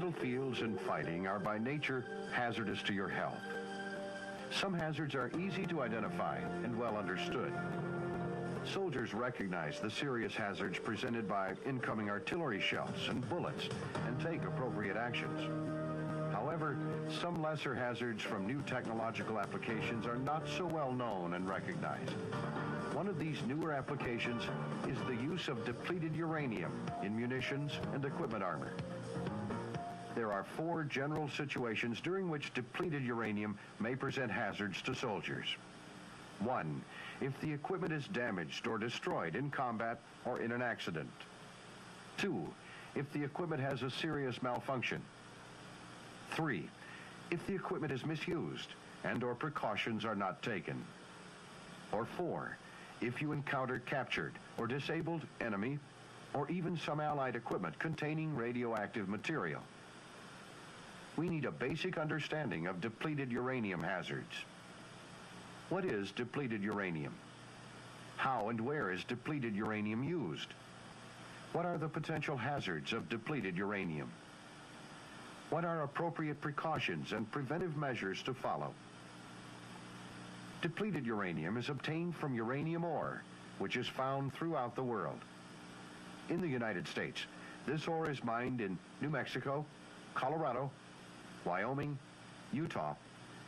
battlefields and fighting are by nature hazardous to your health. Some hazards are easy to identify and well understood. Soldiers recognize the serious hazards presented by incoming artillery shells and bullets and take appropriate actions. However, some lesser hazards from new technological applications are not so well known and recognized. One of these newer applications is the use of depleted uranium in munitions and equipment armor. There are 4 general situations during which depleted uranium may present hazards to soldiers. 1. If the equipment is damaged or destroyed in combat or in an accident. 2. If the equipment has a serious malfunction. 3. If the equipment is misused and or precautions are not taken. Or 4. If you encounter captured or disabled enemy or even some allied equipment containing radioactive material. We need a basic understanding of depleted uranium hazards. What is depleted uranium? How and where is depleted uranium used? What are the potential hazards of depleted uranium? What are appropriate precautions and preventive measures to follow? Depleted uranium is obtained from uranium ore, which is found throughout the world. In the United States, this ore is mined in New Mexico, Colorado, Wyoming, Utah,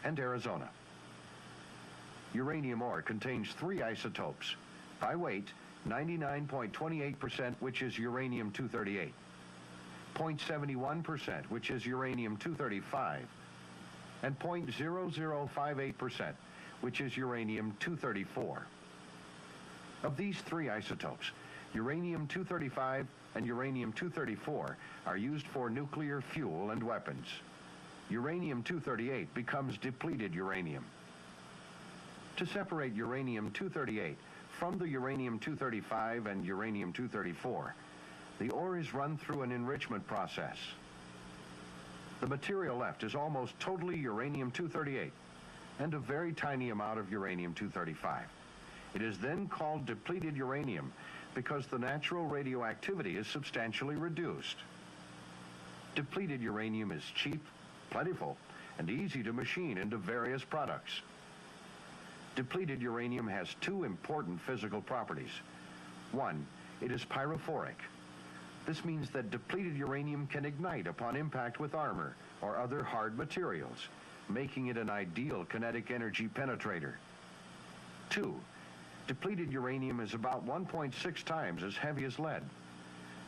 and Arizona. Uranium ore contains 3 isotopes. By weight, 99.28%, which is uranium-238, 0.71%, which is uranium-235, and 0.0058%, which is uranium-234. Of these 3 isotopes, uranium-235 and uranium-234 are used for nuclear fuel and weapons. Uranium-238 becomes depleted uranium. To separate uranium-238 from the uranium-235 and uranium-234, the ore is run through an enrichment process. The material left is almost totally uranium-238 and a very tiny amount of uranium-235. It is then called depleted uranium because the natural radioactivity is substantially reduced. Depleted uranium is cheap, plentiful, and easy to machine into various products. Depleted uranium has 2 important physical properties. 1, it is pyrophoric. This means that depleted uranium can ignite upon impact with armor or other hard materials, making it an ideal kinetic energy penetrator. 2, depleted uranium is about 1.6 times as heavy as lead.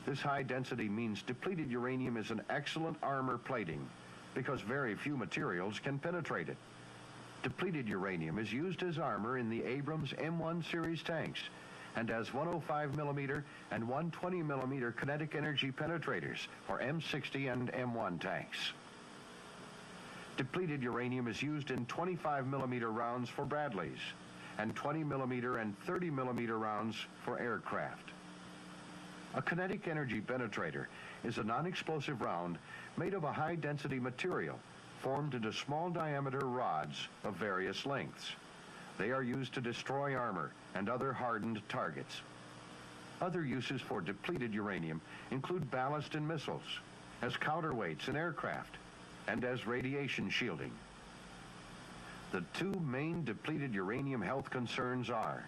This high density means depleted uranium is an excellent armor plating because very few materials can penetrate it. Depleted uranium is used as armor in the Abrams M1 series tanks and as 105 millimeter and 120 millimeter kinetic energy penetrators for M60 and M1 tanks. Depleted uranium is used in 25 millimeter rounds for Bradleys and 20 millimeter and 30 millimeter rounds for aircraft. A kinetic energy penetrator is a non-explosive round made of a high-density material formed into small diameter rods of various lengths. They are used to destroy armor and other hardened targets. Other uses for depleted uranium include ballast in missiles, as counterweights in aircraft, and as radiation shielding. The 2 main depleted uranium health concerns are: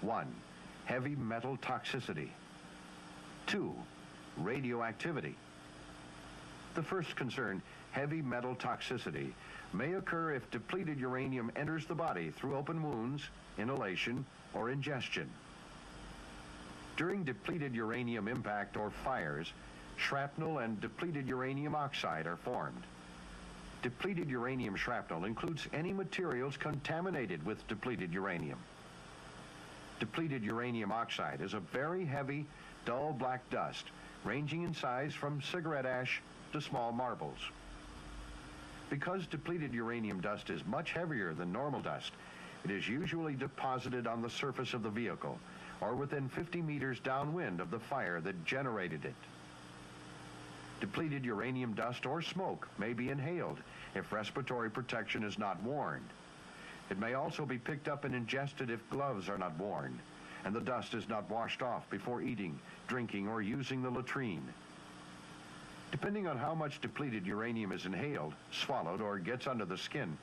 1, heavy metal toxicity. 2, radioactivity. The first concern, heavy metal toxicity, may occur if depleted uranium enters the body through open wounds, inhalation, or ingestion. During depleted uranium impact or fires, shrapnel and depleted uranium oxide are formed. Depleted uranium shrapnel includes any materials contaminated with depleted uranium. Depleted uranium oxide is a very heavy, dull black dust, ranging in size from cigarette ash to small marbles. Because depleted uranium dust is much heavier than normal dust, it is usually deposited on the surface of the vehicle or within 50 meters downwind of the fire that generated it. Depleted uranium dust or smoke may be inhaled if respiratory protection is not worn. It may also be picked up and ingested if gloves are not worn, and the dust is not washed off before eating, drinking, or using the latrine. Depending on how much depleted uranium is inhaled, swallowed, or gets under the skin,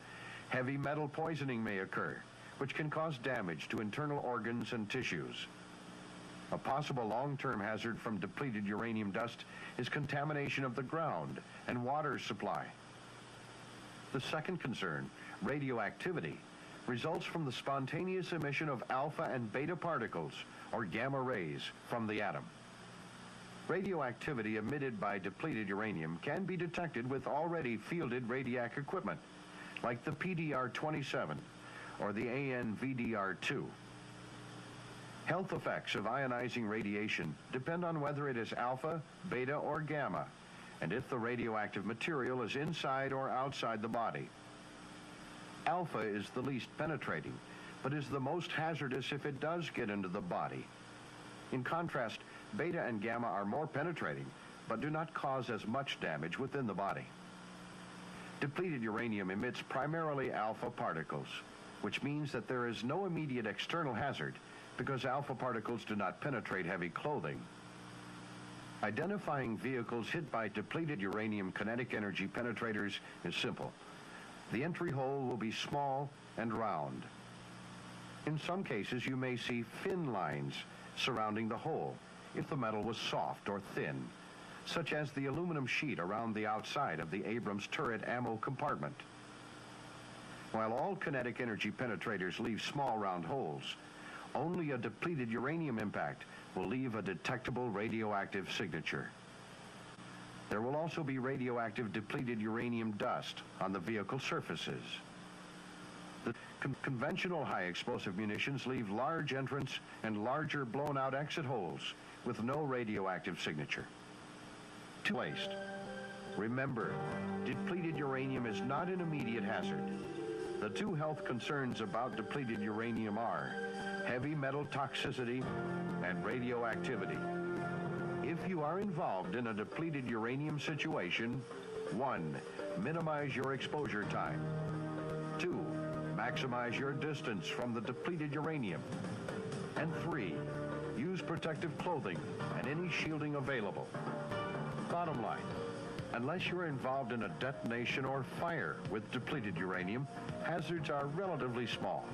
heavy metal poisoning may occur, which can cause damage to internal organs and tissues. A possible long-term hazard from depleted uranium dust is contamination of the ground and water supply. The second concern, radioactivity, results from the spontaneous emission of alpha and beta particles, or gamma rays, from the atom. Radioactivity emitted by depleted uranium can be detected with already fielded radiac equipment, like the PDR-27 or the ANVDR-2. Health effects of ionizing radiation depend on whether it is alpha, beta, or gamma, and if the radioactive material is inside or outside the body. Alpha is the least penetrating, but is the most hazardous if it does get into the body. In contrast, beta and gamma are more penetrating, but do not cause as much damage within the body. Depleted uranium emits primarily alpha particles, which means that there is no immediate external hazard because alpha particles do not penetrate heavy clothing. Identifying vehicles hit by depleted uranium kinetic energy penetrators is simple. The entry hole will be small and round. In some cases, you may see fin lines surrounding the hole if the metal was soft or thin, such as the aluminum sheet around the outside of the Abrams turret ammo compartment. While all kinetic energy penetrators leave small round holes, only a depleted uranium impact will leave a detectable radioactive signature. There will also be radioactive depleted uranium dust on the vehicle surfaces. The conventional high-explosive munitions leave large entrance and larger blown-out exit holes with no radioactive signature. Placed. Remember, depleted uranium is not an immediate hazard. The two health concerns about depleted uranium are heavy metal toxicity and radioactivity. If you are involved in a depleted uranium situation, 1. Minimize your exposure time. 2. Maximize your distance from the depleted uranium. And 3. Use protective clothing and any shielding available. Bottom line, unless you're involved in a detonation or fire with depleted uranium, hazards are relatively small.